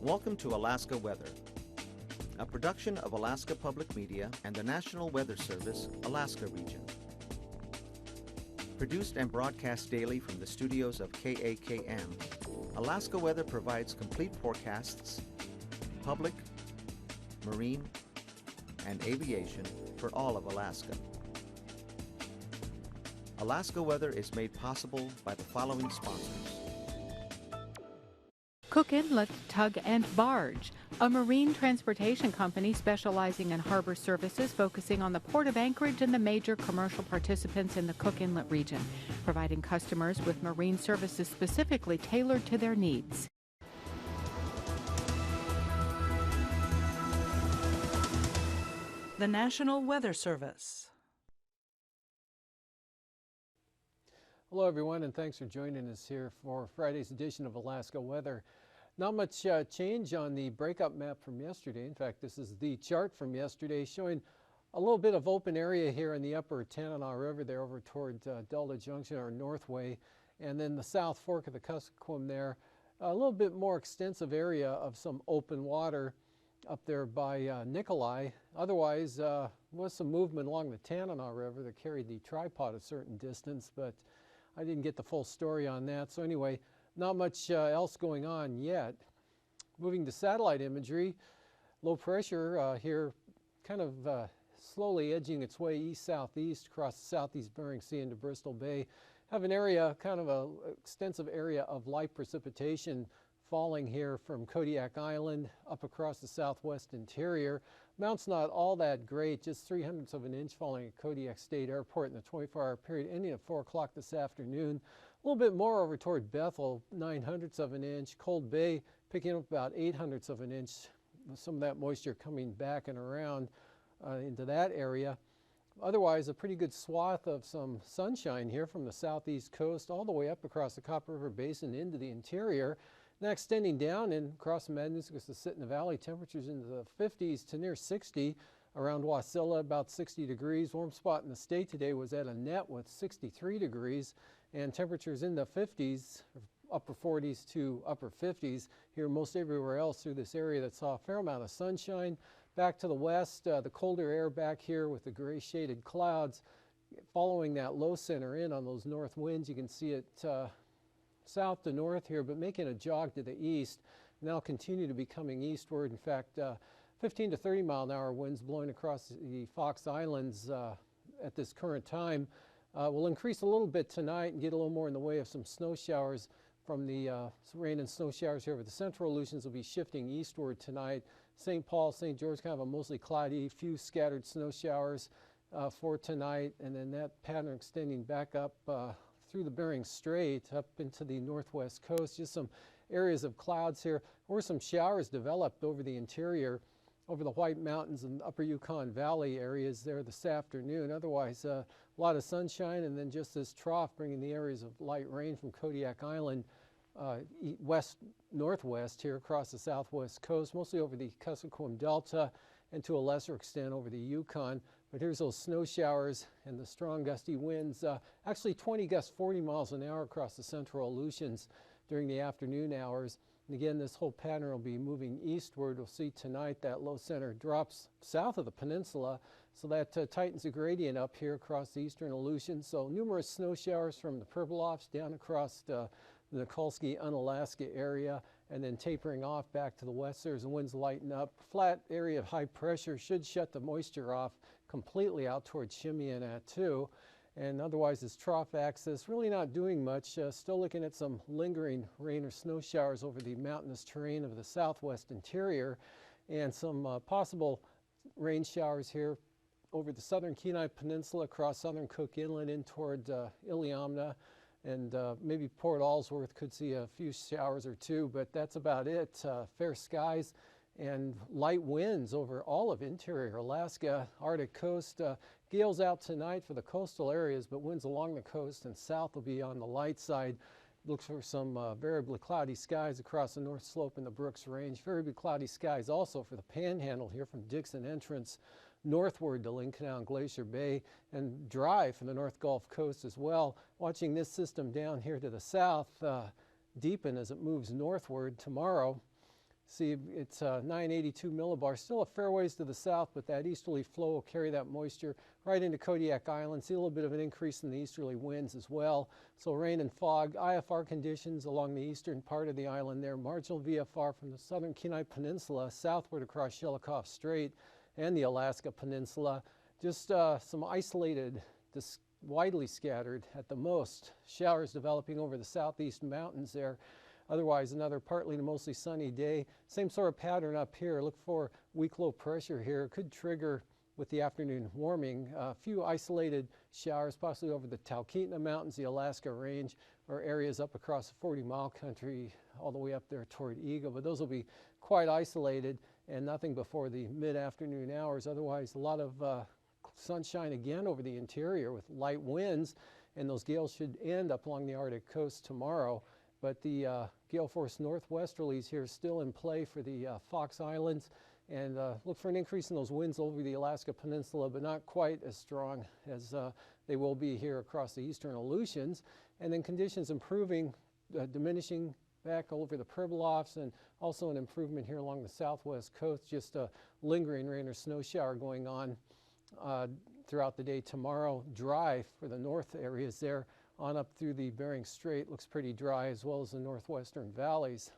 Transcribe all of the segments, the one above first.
Welcome to Alaska Weather, a production of Alaska Public Media and the National Weather Service, Alaska Region. Produced and broadcast daily from the studios of KAKM, Alaska Weather provides complete forecasts, public, marine, and aviation for all of Alaska. Alaska Weather is made possible by the following sponsors. Cook Inlet Tug and Barge, a marine transportation company specializing in harbor services focusing on the Port of Anchorage and the major commercial participants in the Cook Inlet region, providing customers with marine services specifically tailored to their needs. The National Weather Service. Hello everyone, and thanks for joining us here for Friday's edition of Alaska Weather. Not much change on the breakup map from yesterday. In fact, this is the chart from yesterday showing a little bit of open area here in the upper Tanana River there over toward Delta Junction or Northway, and then the South Fork of the Kuskokwim there. A little bit more extensive area of some open water up there by Nikolai. Otherwise, was some movement along the Tanana River that carried the tripod a certain distance, but I didn't get the full story on that. So anyway, not much else going on yet. Moving to satellite imagery, low pressure here kind of slowly edging its way east-southeast across the southeast Bering Sea into Bristol Bay. Have an area, kind of an extensive area of light precipitation falling here from Kodiak Island up across the southwest interior. Amount's not all that great, just 0.03 of an inch falling at Kodiak State Airport in the 24-hour period, ending at 4 o'clock this afternoon. A little bit more over toward Bethel, 0.09 of an inch. Cold Bay picking up about 0.08 of an inch, with some of that moisture coming back and around into that area. Otherwise, a pretty good swath of some sunshine here from the southeast coast all the way up across the Copper River Basin into the interior. Now extending down and across the Madanuskis to Sitna Valley, temperatures into the 50s to near 60. Around Wasilla, about 60 degrees. Warm spot in the state today was at a net with 63 degrees. And temperatures in the 50s, upper 40s to upper 50s here most everywhere else through this area that saw a fair amount of sunshine. Back to the west, the colder air back here with the gray shaded clouds. Following that low center in on those north winds, you can see it south to north here, but making a jog to the east. Now continue to be coming eastward. In fact, 15 to 30 mile an hour winds blowing across the Fox Islands at this current time. Will increase a little bit tonight and get a little more in the way of some snow showers from the rain and snow showers here over the central Aleutians will be shifting eastward tonight. St. Paul, St. George, kind of a mostly cloudy, few scattered snow showers for tonight, and then that pattern extending back up through the Bering Strait up into the northwest coast. Just some areas of clouds here, or some showers developed over the interior, over the White Mountains and upper Yukon Valley areas there this afternoon. Otherwise, a lot of sunshine, and then just this trough bringing the areas of light rain from Kodiak Island west-northwest here across the southwest coast, mostly over the Kuskokwim Delta and to a lesser extent over the Yukon. But here's those snow showers and the strong gusty winds, actually 20 gusts 40 miles an hour across the central Aleutians during the afternoon hours. And again, this whole pattern will be moving eastward. We'll see tonight that low center drops south of the peninsula, so that tightens the gradient up here across the eastern Aleutians. So numerous snow showers from the Pribilofs down across the Nikolsky, Unalaska area, and then tapering off back to the west there as the winds lighten up. Flat area of high pressure should shut the moisture off completely out towards Shimian at 2. And otherwise, this trough axis really not doing much. Still looking at some lingering rain or snow showers over the mountainous terrain of the southwest interior, and some possible rain showers here over the southern Kenai Peninsula, across southern Cook Inlet in toward Iliamna, and maybe Port Allsworth could see a few showers or two, but that's about it. Fair skies and light winds over all of interior Alaska, Arctic coast. Gales out tonight for the coastal areas, but winds along the coast and south will be on the light side. Looks for some variably cloudy skies across the north slope in the Brooks Range. Variably cloudy skies also for the Panhandle here from Dixon Entrance northward to Lincoln and Glacier Bay, and dry from the North Gulf Coast as well. Watching this system down here to the south deepen as it moves northward tomorrow. See, it's 982 millibars, still a fair ways to the south, but that easterly flow will carry that moisture right into Kodiak Island. See a little bit of an increase in the easterly winds as well. So rain and fog, IFR conditions along the eastern part of the island there, marginal VFR from the southern Kenai Peninsula southward across Shelikof Strait and the Alaska Peninsula. Just some isolated, widely scattered at the most, showers developing over the southeast mountains there. Otherwise, another partly to mostly sunny day. Same sort of pattern up here. Look for weak low pressure here. Could trigger with the afternoon warming. A few isolated showers, possibly over the Talkeetna Mountains, the Alaska Range, or areas up across the 40-mile country, all the way up there toward Eagle. But those will be quite isolated and nothing before the mid-afternoon hours. Otherwise, a lot of sunshine again over the interior with light winds, and those gales should end up along the Arctic coast tomorrow. But the gale force northwesterlies here still in play for the Fox Islands, and look for an increase in those winds over the Alaska Peninsula, but not quite as strong as they will be here across the eastern Aleutians. And then conditions improving, diminishing back over the Pribilofs, and also an improvement here along the southwest coast, just a lingering rain or snow shower going on throughout the day tomorrow. Dry for the north areas there. On up through the Bering Strait looks pretty dry, as well as the northwestern valleys.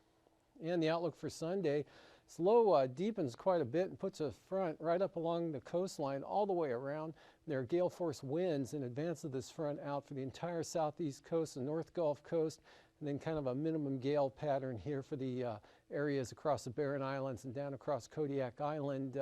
And the outlook for Sunday, this low deepens quite a bit and puts a front right up along the coastline all the way around. There are gale force winds in advance of this front out for the entire southeast coast and North Gulf Coast, and then kind of a minimum gale pattern here for the areas across the Barren Islands and down across Kodiak Island.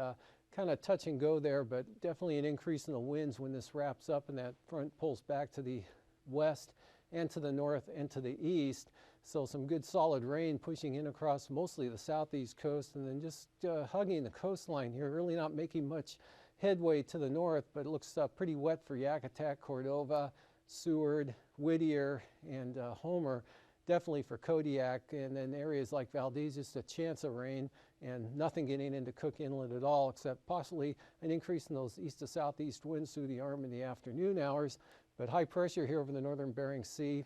Kind of touch and go there, but definitely an increase in the winds when this wraps up and that front pulls back to the west and to the north and to the east. So some good solid rain pushing in across mostly the southeast coast, and then just hugging the coastline here, really not making much headway to the north, but it looks pretty wet for Yakutat, Cordova, Seward, Whittier, and Homer. Definitely for Kodiak, and then areas like Valdez, just a chance of rain and nothing getting into Cook Inlet at all, except possibly an increase in those east to southeast winds through the arm in the afternoon hours. But high pressure here over the northern Bering Sea.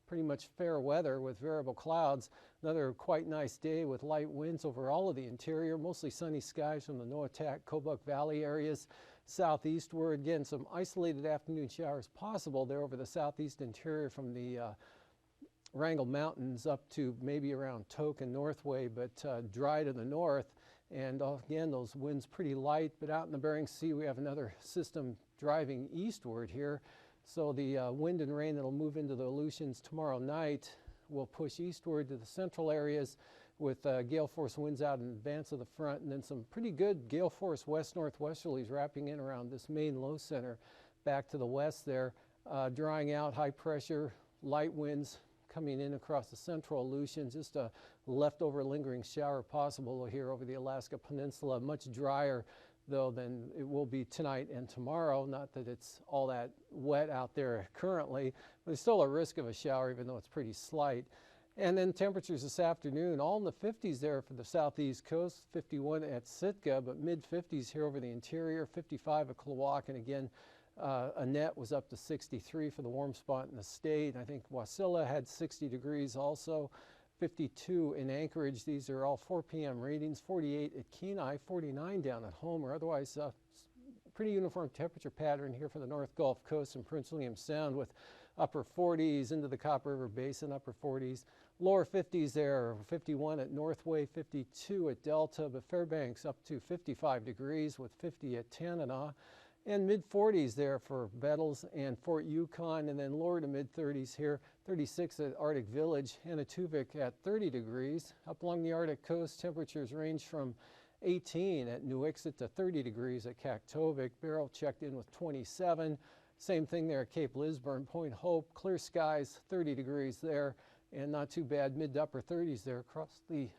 Pretty much fair weather with variable clouds. Another quite nice day with light winds over all of the interior, mostly sunny skies from the Noatak, Kobuk Valley areas southeastward. Again, some isolated afternoon showers possible there over the southeast interior from the Wrangell Mountains up to maybe around Tok and Northway, but dry to the north. And again, those winds pretty light, but out in the Bering Sea we have another system driving eastward here. So the wind and rain that'll move into the Aleutians tomorrow night will push eastward to the central areas with gale force winds out in advance of the front, and then some pretty good gale force west-northwesterlies wrapping in around this main low center back to the west there, drying out, high pressure, light winds coming in across the central Aleutians. Just a leftover lingering shower possible here over the Alaska Peninsula, much drier though than it will be tonight and tomorrow. Not that it's all that wet out there currently, but there's still a risk of a shower even though it's pretty slight. And then temperatures this afternoon, all in the 50s there for the southeast coast, 51 at Sitka, but mid-50s here over the interior, 55 at Klawock, and again, Annette was up to 63 for the warm spot in the state. I think Wasilla had 60 degrees also. 52 in Anchorage. These are all 4 p.m. readings. 48 at Kenai, 49 down at Homer. Otherwise, pretty uniform temperature pattern here for the North Gulf Coast and Prince William Sound, with upper 40s into the Copper River Basin, upper 40s. Lower 50s there, 51 at Northway, 52 at Delta, but Fairbanks up to 55 degrees with 50 at Tanana. And mid-40s there for Bettles and Fort Yukon, and then lower to mid-30s here, 36 at Arctic Village, Anaktuvik at 30 degrees. Up along the Arctic coast, temperatures range from 18 at Nuiqsut to 30 degrees at Kaktovik. Barrow checked in with 27. Same thing there at Cape Lisburne, Point Hope, clear skies, 30 degrees there, and not too bad, mid to upper 30s there across the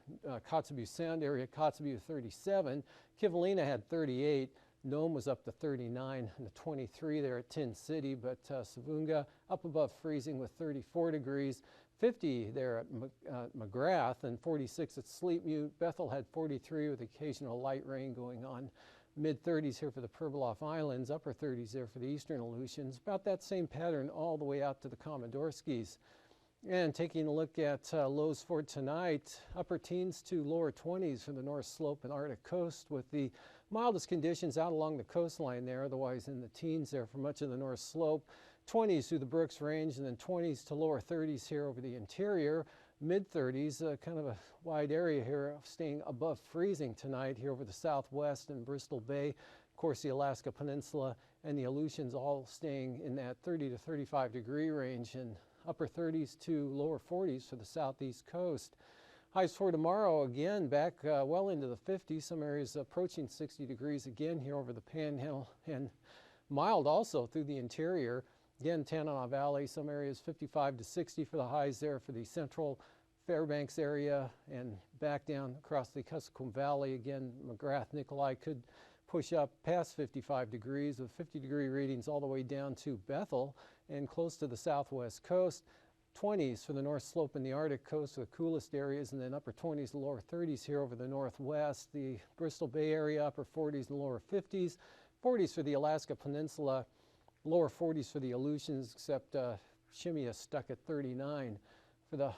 Kotzebue Sound area, Kotzebue 37. Kivalina had 38. Nome was up to 39 and the 23 there at Tin City, but Savunga up above freezing with 34 degrees, 50 there at McGrath, and 46 at Sleepmute. Bethel had 43 with occasional light rain going on. Mid-30s here for the Pribilof Islands, upper 30s there for the eastern Aleutians. About that same pattern all the way out to the Komondorskis. And taking a look at lows for tonight, upper teens to lower 20s for the North Slope and Arctic coast, with the mildest conditions out along the coastline there, otherwise in the teens there for much of the North Slope. 20s through the Brooks Range, and then 20s to lower 30s here over the interior. Mid-30s, kind of a wide area here, staying above freezing tonight here over the southwest and Bristol Bay. Of course, the Alaska Peninsula and the Aleutians all staying in that 30 to 35 degree range, and upper 30s to lower 40s for the southeast coast. Highs for tomorrow, again, back well into the 50s. Some areas approaching 60 degrees again here over the Panhandle, and mild also through the interior. Again, Tanana Valley, some areas 55 to 60 for the highs there for the central Fairbanks area, and back down across the Kuskokwim Valley. Again, McGrath, Nikolai could push up past 55 degrees with 50-degree readings all the way down to Bethel and close to the southwest coast. 20s for the North Slope and the Arctic coast, the coolest areas, and then upper 20s to lower 30s here over the northwest. The Bristol Bay area, upper 40s and lower 50s. 40s for the Alaska Peninsula. Lower 40s for the Aleutians, except Shimmy is stuck at 39. For the,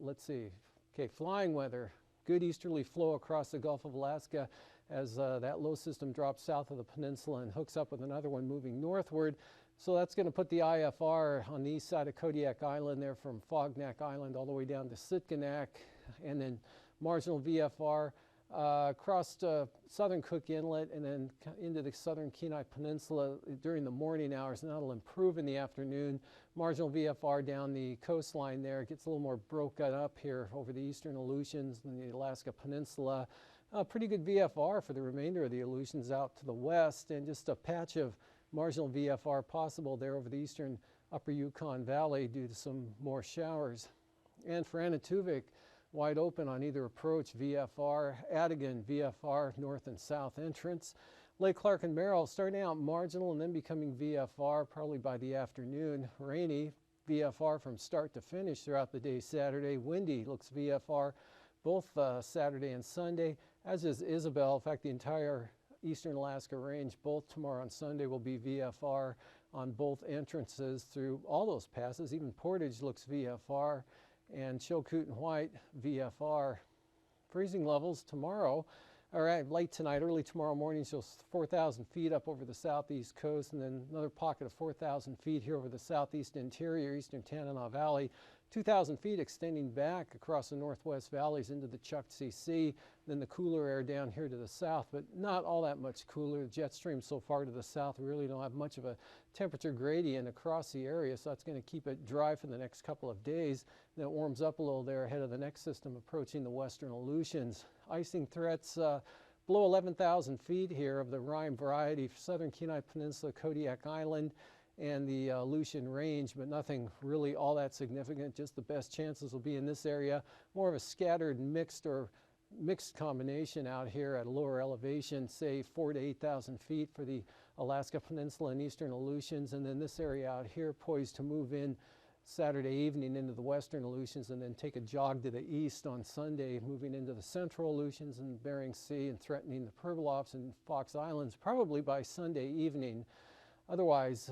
let's see, okay, flying weather, good easterly flow across the Gulf of Alaska as that low system drops south of the peninsula and hooks up with another one moving northward. So that's going to put the IFR on the east side of Kodiak Island there from Fognak Island all the way down to Sitkinak, and then marginal VFR across southern Cook Inlet and then into the southern Kenai Peninsula during the morning hours, and that'll improve in the afternoon. Marginal VFR down the coastline there. It gets a little more broken up here over the eastern Aleutians and the Alaska Peninsula. Pretty good VFR for the remainder of the Aleutians out to the west, and just a patch of marginal VFR possible there over the eastern upper Yukon Valley due to some more showers. And for Anaktuvuk, wide open on either approach, VFR. Adigan, VFR, north and south entrance. Lake Clark and Merrill starting out marginal and then becoming VFR probably by the afternoon. Rainy, VFR from start to finish throughout the day Saturday. Windy looks VFR both Saturday and Sunday, as is Isabel. In fact, the entire eastern Alaska range, both tomorrow and Sunday, will be VFR on both entrances through all those passes. Even Portage looks VFR, and Chilkoot and White VFR. Freezing levels tomorrow, all right, late tonight, early tomorrow morning, so 4,000 feet up over the southeast coast, and then another pocket of 4,000 feet here over the southeast interior, eastern Tanana Valley. 2,000 feet extending back across the northwest valleys into the Chukchi Sea, then the cooler air down here to the south, but not all that much cooler. The jet stream so far to the south, we really don't have much of a temperature gradient across the area, so that's going to keep it dry for the next couple of days. Then it warms up a little there ahead of the next system approaching the western Aleutians. Icing threats below 11,000 feet here of the rime variety, southern Kenai Peninsula, Kodiak Island, and the Aleutian Range, but nothing really all that significant. Just the best chances will be in this area. More of a scattered mixed combination out here at a lower elevation, say 4,000 to 8,000 feet for the Alaska Peninsula and eastern Aleutians, and then this area out here poised to move in Saturday evening into the western Aleutians and then take a jog to the east on Sunday, moving into the central Aleutians and Bering Sea and threatening the Pribilofs and Fox Islands probably by Sunday evening. Otherwise,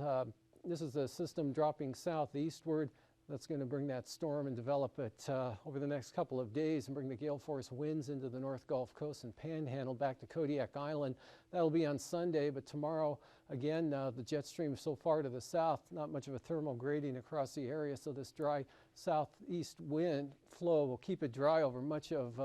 this is a system dropping southeastward that's going to bring that storm and develop it over the next couple of days and bring the gale force winds into the North Gulf Coast and Panhandle back to Kodiak Island. That'll be on Sunday, but tomorrow, again, the jet stream so far to the south, not much of a thermal gradient across the area, so this dry southeast wind flow will keep it dry over much of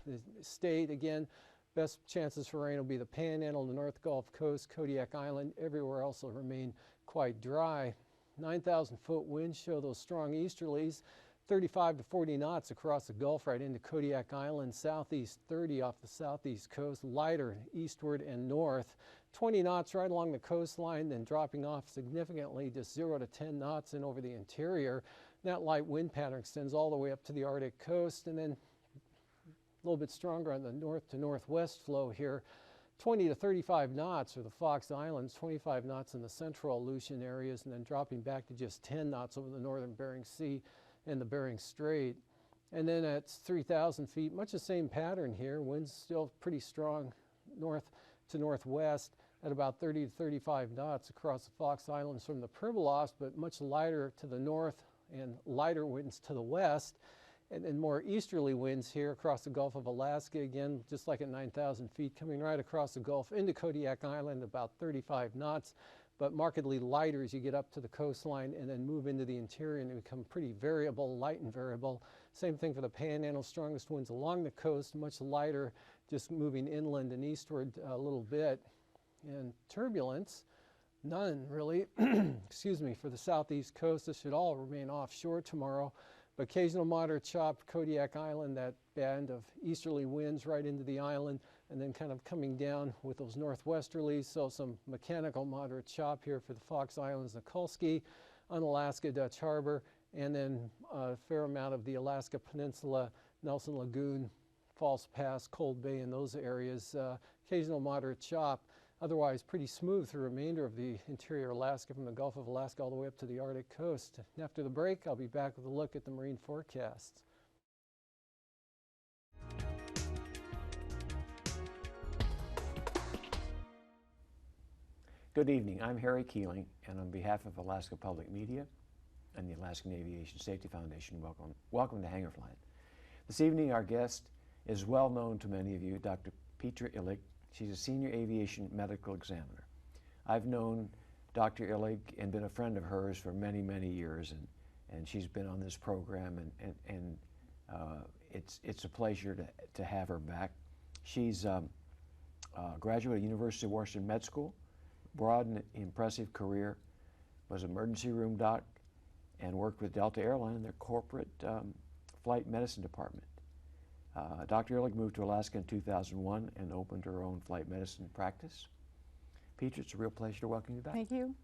the state. Again, best chances for rain will be the Panhandle, the North Gulf Coast, Kodiak Island. Everywhere else will remain quite dry. 9,000 foot winds show those strong easterlies, 35 to 40 knots across the Gulf right into Kodiak Island, southeast 30 off the southeast coast, lighter eastward and north. 20 knots right along the coastline, then dropping off significantly, just 0 to 10 knots in over the interior. That light wind pattern extends all the way up to the Arctic coast, and then a little bit stronger on the north to northwest flow here. 20 to 35 knots for the Fox Islands, 25 knots in the central Aleutian areas, and then dropping back to just 10 knots over the northern Bering Sea and the Bering Strait. And then at 3,000 feet, much the same pattern here. Winds still pretty strong north to northwest at about 30 to 35 knots across the Fox Islands from the Pribilofs, but much lighter to the north and lighter winds to the west, and then more easterly winds here across the Gulf of Alaska, again, just like at 9,000 feet, coming right across the Gulf into Kodiak Island, about 35 knots, but markedly lighter as you get up to the coastline and then move into the interior and become pretty variable, light and variable. Same thing for the Panhandle, strongest winds along the coast, much lighter, just moving inland and eastward a little bit. And turbulence, none really, excuse me, for the southeast coast. This should all remain offshore tomorrow. But occasional moderate chop, Kodiak Island, that band of easterly winds right into the island, and then kind of coming down with those northwesterlies. So some mechanical moderate chop here for the Fox Islands, Nikolsky, Unalaska, Dutch Harbor, and then a fair amount of the Alaska Peninsula, Nelson Lagoon, False Pass, Cold Bay, in those areas. Occasional moderate chop. Otherwise pretty smooth the remainder of the interior Alaska from the Gulf of Alaska all the way up to the Arctic coast. And after the break, I'll be back with a look at the marine forecasts. Good evening. I'm Harry Keeling, and on behalf of Alaska Public Media and the Alaskan Aviation Safety Foundation, welcome to Hangar Flying. This evening, our guest is well known to many of you, Dr. Petra Illig. She's a senior aviation medical examiner. I've known Dr. Illig and been a friend of hers for many, many years, and she's been on this program, and it's a pleasure to have her back. She's a graduate of University of Washington Med School, broad and impressive career, was emergency room doc, and worked with Delta Airlines in their corporate flight medicine department. Dr. Illig moved to Alaska in 2001 and opened her own flight medicine practice. Petra, it's a real pleasure to welcome you back. Thank you.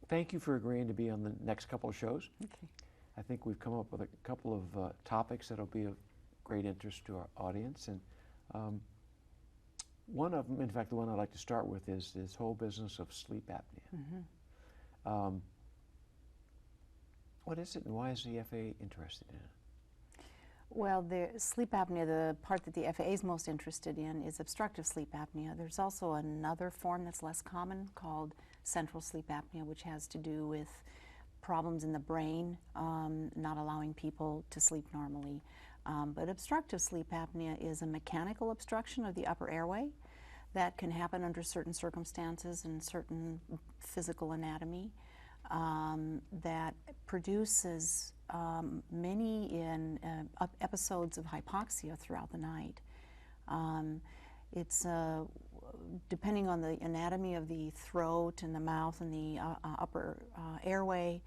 Thank you for agreeing to be on the next couple of shows. Okay. I think we've come up with a couple of topics that'll be of great interest to our audience. And one of them, in fact, the one I'd like to start with, is this whole business of sleep apnea. Mm-hmm. What is it, and why is the FAA interested in it? Well, the sleep apnea, the part that the FAA is most interested in is obstructive sleep apnea. There's also another form that's less common called central sleep apnea, which has to do with problems in the brain, not allowing people to sleep normally. But obstructive sleep apnea is a mechanical obstruction of the upper airway that can happen under certain circumstances and certain physical anatomy that produces many episodes of hypoxia throughout the night. It's depending on the anatomy of the throat and the mouth and the upper airway,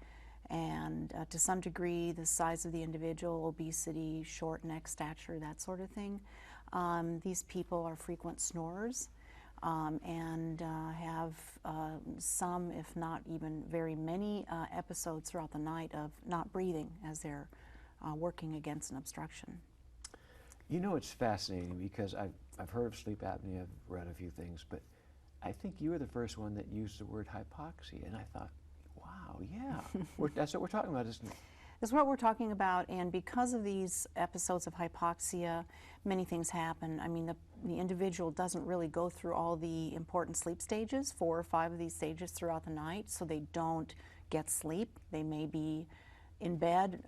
and to some degree the size of the individual, obesity, short neck stature, that sort of thing. These people are frequent snorers and have some, if not even very many, episodes throughout the night of not breathing as they're working against an obstruction. You know, it's fascinating because I've heard of sleep apnea, I've read a few things, but I think you were the first one that used the word hypoxia, and I thought, wow, yeah, that's what we're talking about, isn't it? That's what we're talking about, and because of these episodes of hypoxia, many things happen. I mean, the individual doesn't really go through all the important sleep stages, 4 or 5 of these stages throughout the night, so they don't get sleep. They may be in bed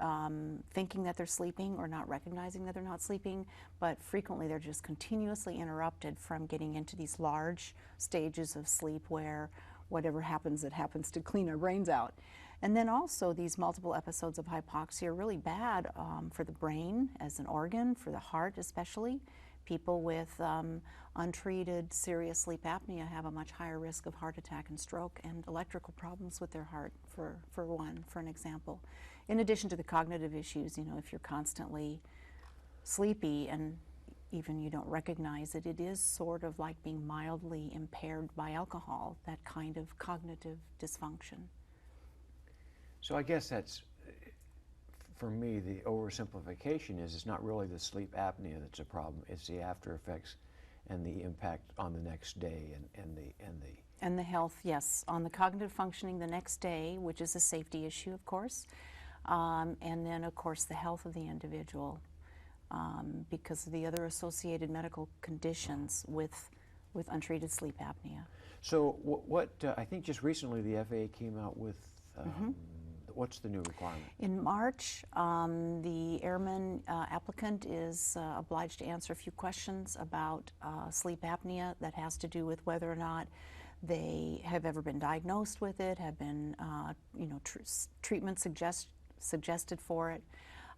thinking that they're sleeping or not recognizing that they're not sleeping, but frequently they're just continuously interrupted from getting into these large stages of sleep where whatever happens, it happens to clean our brains out. And then also these multiple episodes of hypoxia are really bad for the brain as an organ, for the heart especially. People with untreated serious sleep apnea have a much higher risk of heart attack and stroke and electrical problems with their heart, for an example. In addition to the cognitive issues, you know, if you're constantly sleepy and even you don't recognize it, it is sort of like being mildly impaired by alcohol, that kind of cognitive dysfunction. So I guess that's, for me, the oversimplification is it's not really the sleep apnea that's a problem, it's the after effects and the impact on the next day and the health, yes, on the cognitive functioning the next day, which is a safety issue, of course, and then, of course, the health of the individual because of the other associated medical conditions with untreated sleep apnea. So what I think just recently the FAA came out with What's the new requirement? In March, the airman applicant is obliged to answer a few questions about sleep apnea that has to do with whether or not they have ever been diagnosed with it, have been treatment suggested for it.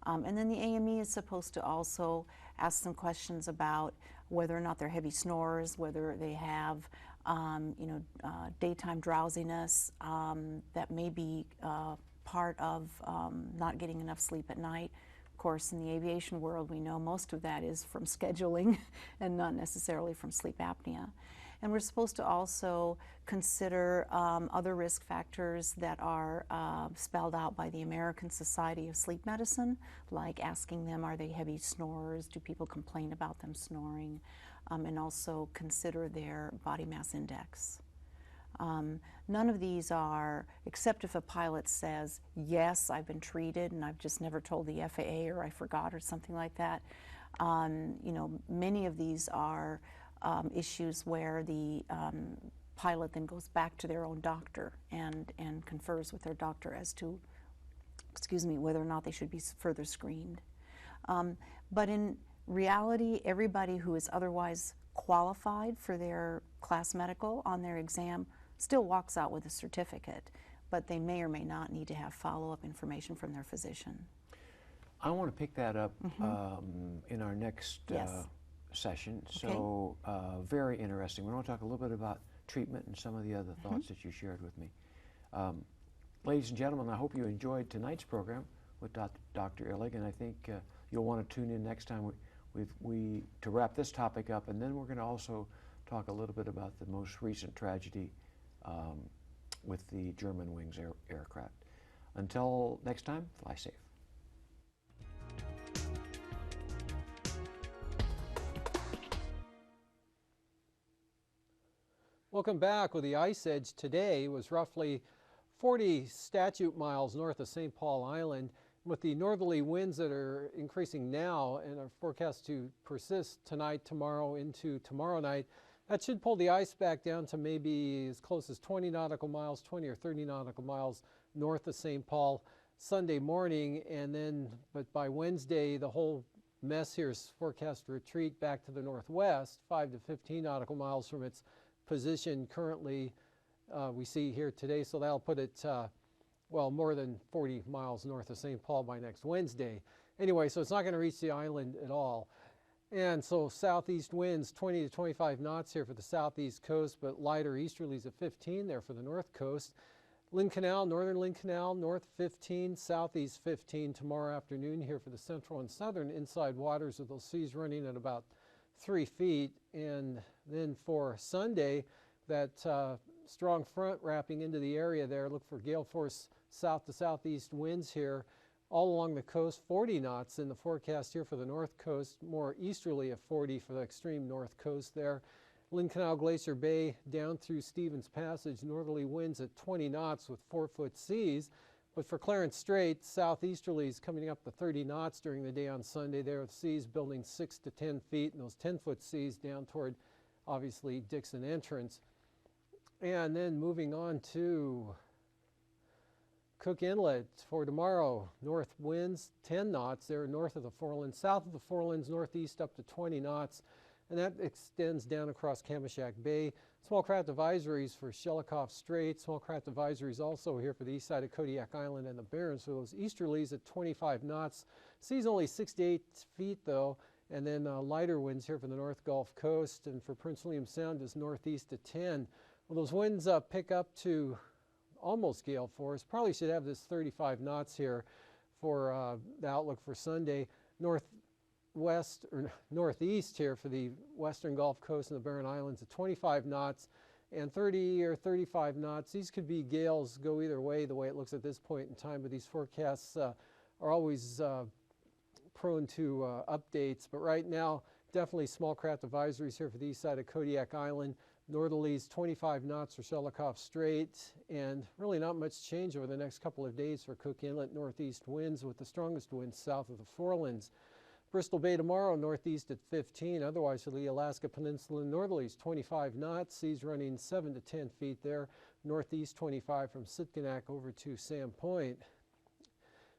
And then the AME is supposed to also ask some questions about whether or not they're heavy snorers, whether they have daytime drowsiness that may be part of not getting enough sleep at night. Of course, in the aviation world, we know most of that is from scheduling and not necessarily from sleep apnea. And we're supposed to also consider other risk factors that are spelled out by the American Society of Sleep Medicine, like asking them, are they heavy snorers? Do people complain about them snoring? And also consider their body mass index. None of these are, except if a pilot says, yes, I've been treated and I've just never told the FAA or I forgot or something like that. Many of these are issues where the pilot then goes back to their own doctor and confers with their doctor as to, whether or not they should be further screened. But in reality, everybody who is otherwise qualified for their class medical on their exam still walks out with a certificate, but they may or may not need to have follow-up information from their physician. I want to pick that up in our next session. So very interesting. We want to talk a little bit about treatment and some of the other thoughts that you shared with me. Ladies and gentlemen, I hope you enjoyed tonight's program with Dr. Illig, and I think you'll want to tune in next time to wrap this topic up, and then we're going to also talk a little bit about the most recent tragedy with the Germanwings aircraft. Until next time, fly safe. Welcome back. Well, the ice edge today was roughly 40 statute miles north of St. Paul Island, with the northerly winds that are increasing now and are forecast to persist tonight, tomorrow, into tomorrow night. That should pull the ice back down to maybe as close as 20 nautical miles, 20 or 30 nautical miles north of St. Paul Sunday morning. And then, but by Wednesday, the whole mess here is forecast to retreat back to the northwest, 5 to 15 nautical miles from its position currently we see here today. So that'll put it, well, more than 40 miles north of St. Paul by next Wednesday. Anyway, so it's not going to reach the island at all. And so southeast winds 20 to 25 knots here for the southeast coast, but lighter easterlies at 15 there for the north coast. Lynn Canal, northern Lynn Canal, north 15, southeast 15 tomorrow afternoon here for the central and southern inside waters, with those seas running at about 3 feet. And then for Sunday, that strong front wrapping into the area there. Look for gale force south to southeast winds here all along the coast, 40 knots in the forecast here for the north coast, more easterly at 40 for the extreme north coast there. Lynn Canal, Glacier Bay down through Stevens Passage, northerly winds at 20 knots with 4-foot seas. But for Clarence Strait, southeasterlies coming up to 30 knots during the day on Sunday there, with seas building 6 to 10 feet, and those 10-foot seas down toward, obviously, Dixon Entrance. And then moving on to Cook Inlet for tomorrow, north winds 10 knots there north of the Forelands, south of the Forelands, northeast up to 20 knots, and that extends down across Kamishak Bay. Small craft advisories for Shelikof Strait, small craft advisories also here for the east side of Kodiak Island and the Barrens for those easterlies at 25 knots. Seas only 6 to 8 feet though, and then lighter winds here for the North Gulf Coast, and for Prince William Sound is northeast at 10. Well, those winds pick up to almost gale force. Probably should have this 35 knots here for the outlook for Sunday. Northwest or northeast here for the western Gulf Coast and the Barren Islands at 25 knots and 30 or 35 knots. These could be gales, go either way the way it looks at this point in time, but these forecasts are always prone to updates. But right now, definitely small craft advisories here for the east side of Kodiak Island. Northerlies 25 knots for Shelikof Strait, and really not much change over the next couple of days for Cook Inlet. Northeast winds with the strongest winds south of the Forelands. Bristol Bay tomorrow, northeast at 15. Otherwise for the Alaska Peninsula, northerlies 25 knots, seas running 7 to 10 feet there. northeast 25 from Sitkinak over to Sand Point.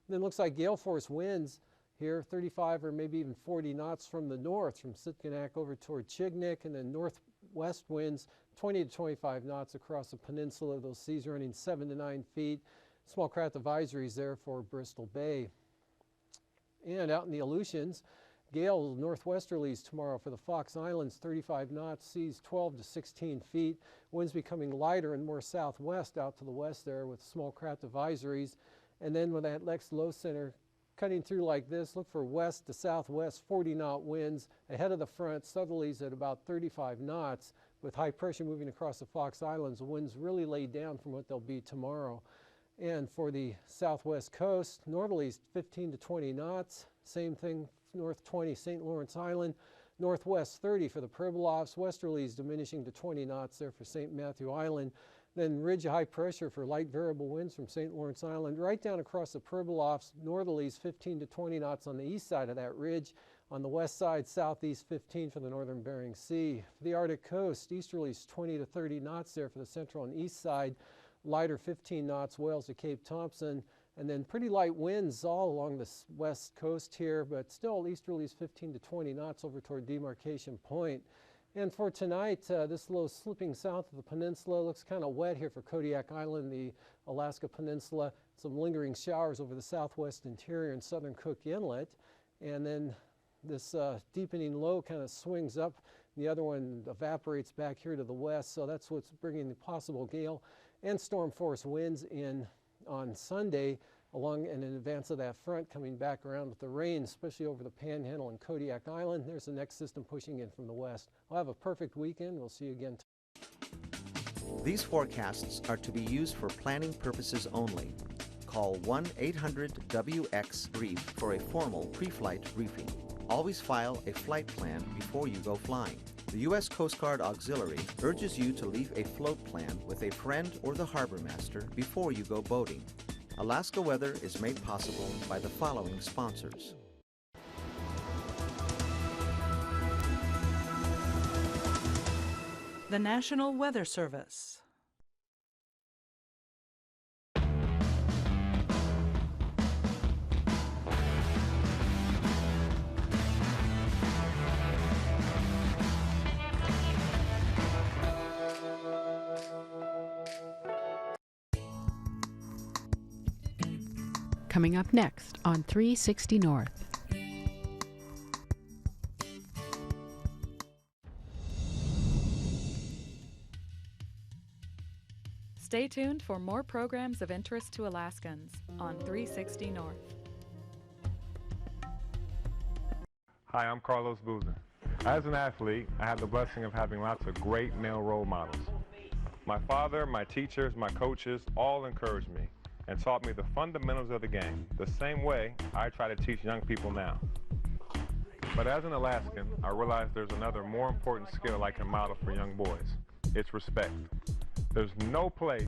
Then looks like gale force winds here, 35 or maybe even 40 knots from the north, from Sitkinak over toward Chignik, and then northwest winds 20 to 25 knots across the peninsula. Those seas running 7 to 9 feet. Small craft advisories there for Bristol Bay. And out in the Aleutians, gale northwesterlies tomorrow for the Fox Islands, 35 knots, seas 12 to 16 feet. Winds becoming lighter and more southwest out to the west there with small craft advisories. And then with that next low center cutting through like this, look for west to southwest 40-knot winds. Ahead of the front, southerlies at about 35 knots. With high pressure moving across the Fox Islands, the winds really laid down from what they'll be tomorrow. And for the southwest coast, northerlies 15 to 20 knots. Same thing, north 20 St. Lawrence Island. Northwest 30 for the Pribilofs. Westerlies diminishing to 20 knots there for St. Matthew Island. Then ridge of high pressure for light variable winds from St. Lawrence Island right down across the Pribilofs. Northerlies 15 to 20 knots on the east side of that ridge. On the west side, southeast 15 for the northern Bering Sea. For the Arctic coast, easterlies 20 to 30 knots there for the central and east side. Lighter 15 knots, Wales to Cape Thompson. And then pretty light winds all along the west coast here, but still easterlies 15 to 20 knots over toward Demarcation Point. And for tonight, this low slipping south of the peninsula looks kind of wet here for Kodiak Island, the Alaska Peninsula. Some lingering showers over the southwest interior and southern Cook Inlet. And then this deepening low kind of swings up. The other one evaporates back here to the west, so that's what's bringing the possible gale and storm force winds in on Sunday along and in advance of that front coming back around with the rain, especially over the Panhandle and Kodiak Island. There's the next system pushing in from the west. We'll have a perfect weekend. We'll see you again. These forecasts are to be used for planning purposes only. Call 1-800-WX-BRIEF for a formal pre-flight briefing. Always file a flight plan before you go flying. The U.S. Coast Guard Auxiliary urges you to leave a float plan with a friend or the harbor master before you go boating. Alaska Weather is made possible by the following sponsors. The National Weather Service. Coming up next on 360 North. Stay tuned for more programs of interest to Alaskans on 360 North. Hi, I'm Carlos Boozer. As an athlete, I had the blessing of having lots of great male role models. My father, my teachers, my coaches all encouraged me and taught me the fundamentals of the game, the same way I try to teach young people now. But as an Alaskan, I realized there's another more important skill I can model for young boys. It's respect. There's no place